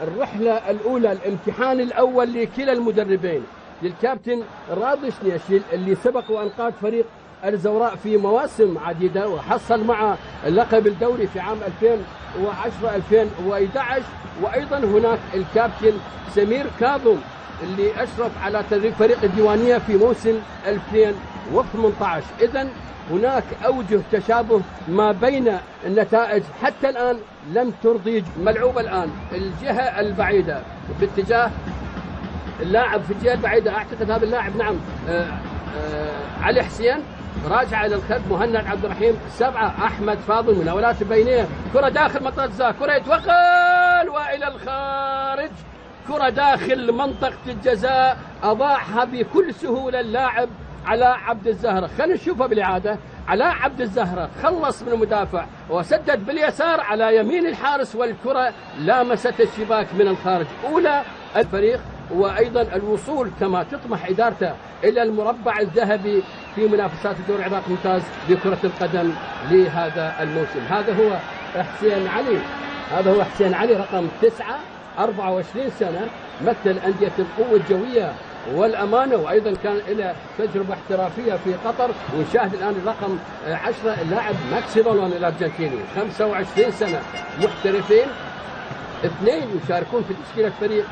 الرحلة الأولى، الامتحان الأول لكلا المدربين، للكابتن راضي شنيش اللي سبق وأنقذ فريق الزوراء في مواسم عديدة وحصل مع اللقب الدوري في عام 2010 2011. وأيضا هناك الكابتن سمير كاظم اللي أشرف على تدريب فريق الديوانية في موسم 2018. إذن هناك أوجه تشابه ما بين النتائج، حتى الآن لم ترضي ملعوبة. الآن الجهة البعيدة باتجاه اللاعب، في الجهة البعيدة أعتقد هذا اللاعب نعم علي حسين، راجع إلى الخلف مهند عبد الرحيم 7 أحمد فاضل، مناولات بينية، كرة داخل منطقة الجزاء، كرة يتوغل وإلى الخارج، كرة داخل منطقة الجزاء أضاعها بكل سهولة اللاعب علاء عبد الزهرة. خلينا نشوفها بالإعادة. علاء عبد الزهرة خلص من المدافع وسدد باليسار على يمين الحارس، والكرة لامست الشباك من الخارج. أولى الفريق وأيضا الوصول كما تطمح إدارته إلى المربع الذهبي في منافسات الدوري العراقي الممتاز بكرة القدم لهذا الموسم. هذا هو حسين علي رقم 9، 24 سنة، مثل أندية القوة الجوية والأمانة، وأيضا كان له تجربة احترافية في قطر. ونشاهد الآن الرقم 10 اللاعب ماكسي رولون الأرجنتيني، 25 سنة، محترفين، 2 يشاركون في تشكيلة فريق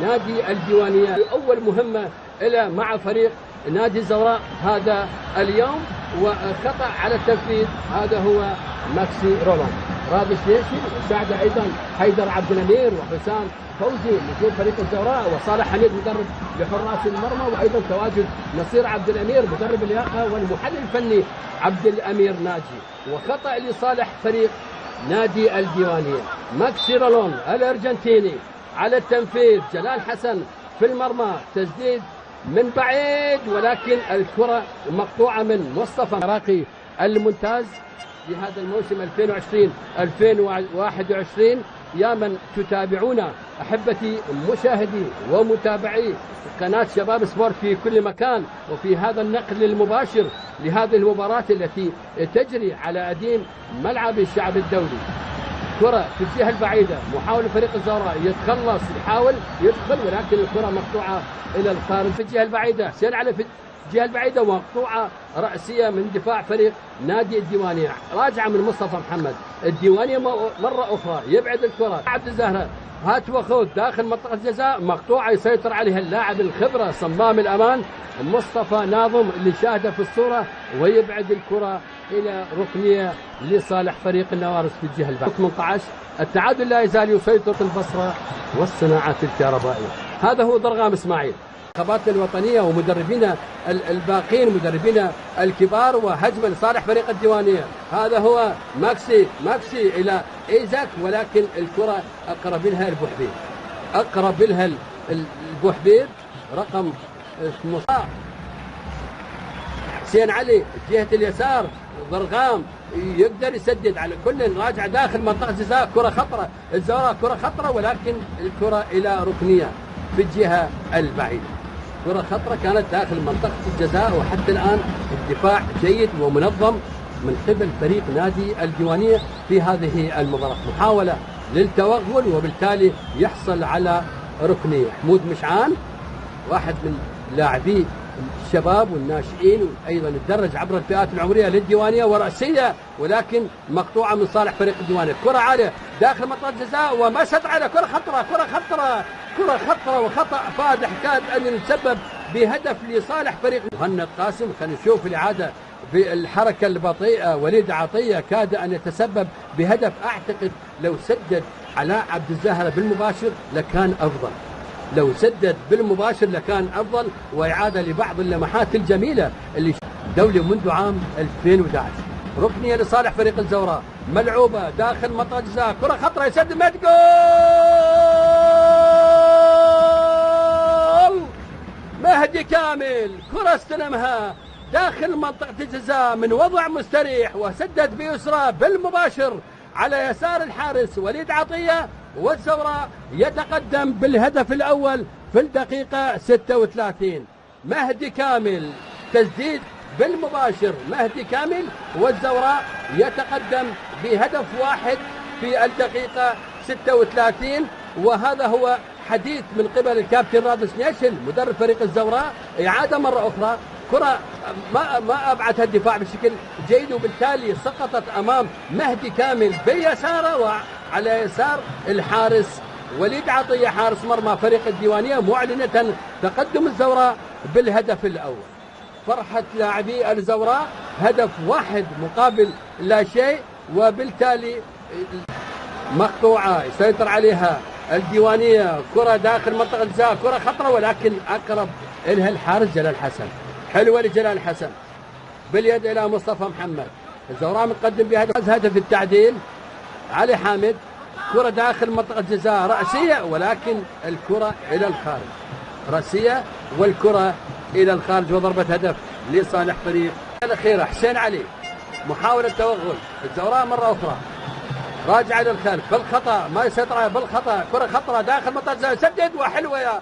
نادي الديوانية. أول مهمة له مع فريق نادي الزوراء هذا اليوم، وخطأ على التنفيذ. هذا هو ماكسي رولون. راضي شنيشي، وساعده أيضا حيدر عبد الأمير وحسام فوزي نجوم فريق الزوراء، وصالح حميد مدرب لحراس المرمى، وأيضا تواجد نصير عبد الأمير مدرب اللياقة، والمحلل الفني عبد الأمير ناجي. وخطأ لصالح فريق نادي الديوانية. ماكسي رولون الأرجنتيني على التنفيذ، جلال حسن في المرمى، تسديد من بعيد، ولكن الكرة مقطوعة من مصطفى العراقي الممتاز لهذا الموسم 2020-2021. يا من تتابعون أحبتي مشاهدي ومتابعي قناة شباب سبورت في كل مكان، وفي هذا النقل المباشر لهذه المباراة التي تجري على أديم ملعب الشعب الدولي. كرة في الجهة البعيدة، محاولة فريق الزوراء يتخلص، يحاول يدخل، ولكن الكرة مقطوعة إلى الخارج. في الجهة البعيدة حسين علي في الجهة البعيدة، ومقطوعة رأسية من دفاع فريق نادي الديوانية، راجعة من مصطفى محمد. الديوانية مرة أخرى يبعد الكرة، عبد الزهرة هات وخذ داخل منطقة الجزاء، مقطوعة يسيطر عليها اللاعب الخبرة صمام الأمان مصطفى ناظم اللي شاهده في الصورة، ويبعد الكرة إلى ركنية لصالح فريق النوارس في الجهة البعيدة. 18 التعادل لا يزال يسيطر البصرة والصناعات الكهربائية. هذا هو ضرغام إسماعيل، خباتنا الوطنية ومدربينا الباقين، مدربينا الكبار، وهجمة لصالح فريق الديوانية. هذا هو ماكسي إلى إيزاك، ولكن الكرة أقرب لها البوحبيب رقم 15. حسين علي جهة اليسار، ضرغام يقدر يسدد على كل، راجع داخل منطقة الجزاء، كرة خطرة الزوراء، كرة خطرة، ولكن الكرة إلى ركنية في الجهة البعيدة. كرة خطرة كانت داخل منطقة الجزاء، وحتى الآن الدفاع جيد ومنظم من قبل فريق نادي الديوانية في هذه المباراة. محاولة للتوغل، وبالتالي يحصل على ركنية. حمود مشعان واحد من لاعبي الشباب والناشئين، وأيضا الدرج عبر الفئات العمرية للديوانية، ورأسية ولكن مقطوعة من صالح فريق الديوانية. كرة عالية داخل منطقة الجزاء، ومشت على كرة خطرة وخطأ فادح كاد أن يتسبب بهدف لصالح فريق مهند قاسم. خلينا نشوف الإعادة بالحركة البطيئة. وليد عطية كاد أن يتسبب بهدف، أعتقد لو سدد علاء عبد الزهرة بالمباشر لكان أفضل. وإعادة لبعض اللمحات الجميلة اللي دولي منذ عام 2011. ركنية لصالح فريق الزوراء، ملعوبة داخل منطقة الجزاء، كرة خطرة يسدد جول! مهدي كامل كرة استلمها داخل منطقة الجزاء من وضع مستريح، وسدد بيسرى بالمباشر على يسار الحارس وليد عطية، والزوراء يتقدم بالهدف الأول في الدقيقة 36. مهدي كامل تسديد بالمباشر، مهدي كامل، والزوراء يتقدم بهدف واحد في الدقيقة 36. وهذا هو حديث من قبل الكابتن رادس نيشل مدرب فريق الزوراء. إعادة مرة أخرى، كرة ما أبعدها الدفاع بشكل جيد، وبالتالي سقطت أمام مهدي كامل بيساره، وعلى يسار الحارس وليد عطية حارس مرمى فريق الديوانية، معلنة تقدم الزوراء بالهدف الأول. فرحة لاعبي الزوراء، هدف واحد مقابل لا شيء، وبالتالي مقطوعة يسيطر عليها الديوانية، كرة داخل منطقة الجزاء، كرة خطرة ولكن أقرب إلها الحارس جلال حسن. حلوة لجلال حسن باليد إلى مصطفى محمد. الزوراء متقدم بهدف التعديل. علي حامد، كرة داخل منطقة الجزاء رأسية، ولكن الكرة إلى الخارج، رأسية والكرة إلى الخارج، وضربة هدف لصالح فريق الأخيرة. حسين علي، محاولة توغل الزوراء مرة أخرى، راجع للخلف بالخطأ، ما يسيطر عليه بالخطأ، كرة خطرة داخل منطقة الجزاء، سدد وحلوة يا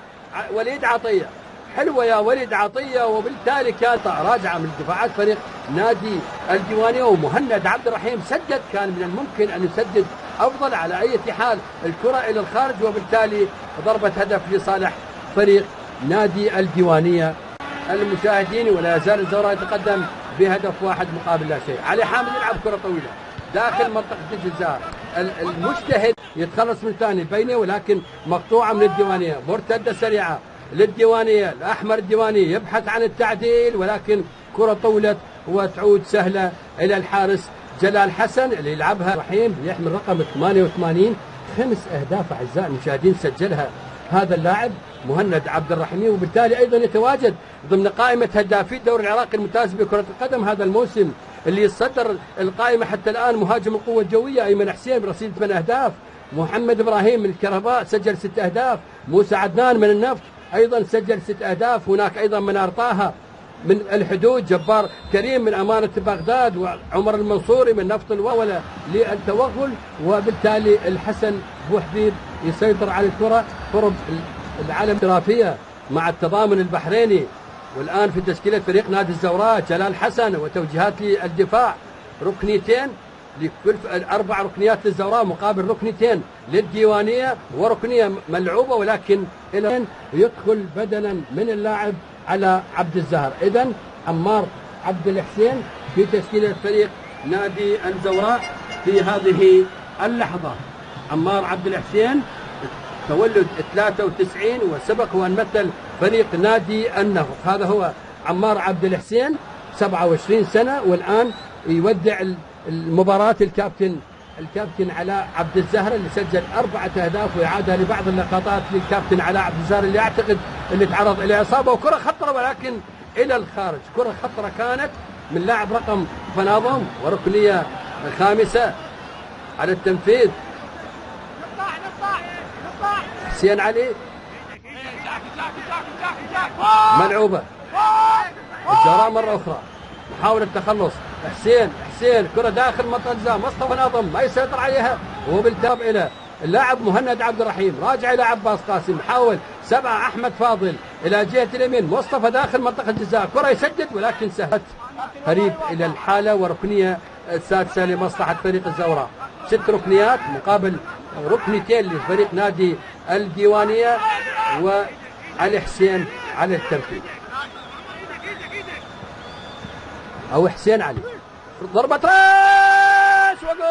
وليد عطية، حلوة يا وليد عطية، وبالتالي كانت راجعة من دفاعات فريق نادي الديوانية، ومهند عبد الرحيم سدد، كان من الممكن أن يسدد أفضل. على أي حال الكرة إلى الخارج، وبالتالي ضربة هدف لصالح فريق نادي الديوانية. المشاهدين، ولا يزال الزوراء يتقدم بهدف واحد مقابل لا شيء. علي حامد يلعب كرة طويلة داخل منطقة الجزاء، المجتهد يتخلص من ثاني بينه، ولكن مقطوعة من الديوانية، مرتدة سريعة للديوانية. الأحمر الديواني يبحث عن التعديل، ولكن كرة طولت وتعود سهلة إلى الحارس جلال حسن اللي يلعبها رحيم، يحمل رقم 88. 5 أهداف أعزائي المشاهدين سجلها هذا اللاعب مهند عبد الرحيم، وبالتالي أيضا يتواجد ضمن قائمة هدافي الدوري العراقي الممتاز بكرة القدم هذا الموسم، اللي يتصدر القائمة حتى الآن مهاجم القوة الجوية أيمن حسين برصيد 8 أهداف، محمد إبراهيم من الكهرباء سجل 6 أهداف، موسى عدنان من النفط أيضا سجل 6 أهداف، هناك أيضا من أرطاها من الحدود جبار كريم من أمانة بغداد، وعمر المنصوري من نفط الوولة للتوغل، وبالتالي الحسن بوحبيب يسيطر على الكرة. قرب العالم الاحترافية مع التضامن البحريني، والآن في تشكيلة فريق نادي الزوراء جلال حسن، وتوجيهات للدفاع، ركنيتين لكل 4 ركنيات للزوراء مقابل ركنيتين للديوانية، وركنية ملعوبة ولكن يدخل بدلا من اللاعب على عبد الزهر. إذن عمار عبد الحسين في تشكيلة فريق نادي الزوراء في هذه اللحظة. عمار عبد الحسين تولد 93 وسبق وأن مثل فريق نادي النهض. هذا هو عمار عبد الحسين 27 سنة، والآن يودع المباراة الكابتن علاء عبد الزهر اللي سجل 4 أهداف، وإعادة لبعض اللقطات للكابتن علاء عبد الزهر اللي أعتقد اللي تعرض إلى إصابة، وكرة خطرة ولكن إلى الخارج، كرة خطرة كانت من لاعب رقم فناظم، وركنية خامسة على التنفيذ. حسين علي ملعوبة الزوراء مرة أخرى، محاولة تخلص حسين كرة داخل منطقة الجزاء، مصطفى ناظم ما يسيطر عليها، وبالتاب إلى اللاعب مهند عبد الرحيم، راجع إلى عباس قاسم، حاول 7 أحمد فاضل إلى جهة اليمين، مصطفى داخل منطقة الجزاء، كرة يسدد ولكن سهلت قريب إلى الحالة، وركنية السادسة لمصلحة فريق الزوراء. 6 ركنيات مقابل ركنتين لفريق نادي الديوانية، وعلي حسين على التنفيذ، أو حسين علي، ضربة راس وجول!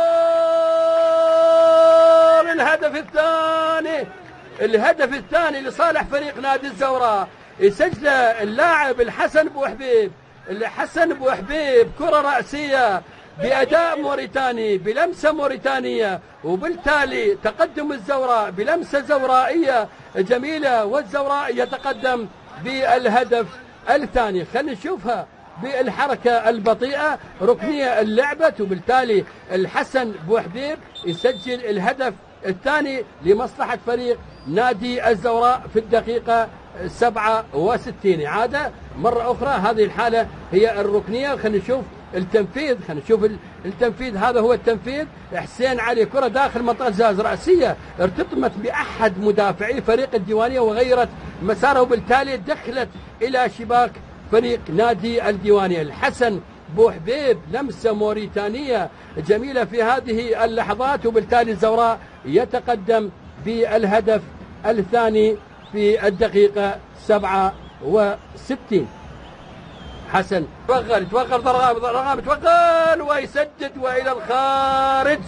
الهدف الثاني لصالح فريق نادي الزوراء، يسجله اللاعب الحسن بوحبيب. الحسن بوحبيب كرة رأسية بأداء موريتاني، بلمسة موريتانية، وبالتالي تقدم الزوراء بلمسة زورائية جميلة، والزوراء يتقدم بالهدف الثاني. خلينا نشوفها بالحركة البطيئة، ركنية اللعبة، وبالتالي الحسن بوحبيب يسجل الهدف الثاني لمصلحة فريق نادي الزوراء في الدقيقة 67. إعادة مرة أخرى، هذه الحالة هي الركنية. خلينا نشوف التنفيذ، هذا هو التنفيذ. حسين علي كرة داخل منطقة زاز رأسية، ارتطمت بأحد مدافعي فريق الديوانية وغيرت مساره، وبالتالي دخلت إلى شباك فريق نادي الديوانية. الحسن بوحبيب لمسة موريتانية جميلة في هذه اللحظات، وبالتالي الزوراء يتقدم بالهدف الثاني في الدقيقة 67. حسن توغل ضرغام توغل ويسدد وإلى الخارج.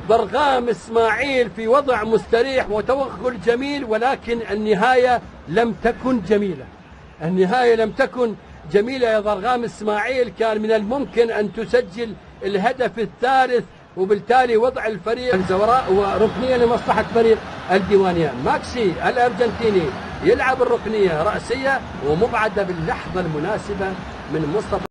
ضرغام إسماعيل في وضع مستريح وتوغل جميل، ولكن النهاية لم تكن جميلة. النهاية لم تكن جميلة يا ضرغام إسماعيل. كان من الممكن أن تسجل الهدف الثالث، وبالتالي وضع الفريق الزوراء وركنية لمصلحة فريق الديوانية. ماكسي الأرجنتيني يلعب الركنية رأسية ومبعدة باللحظة المناسبة من مصطفى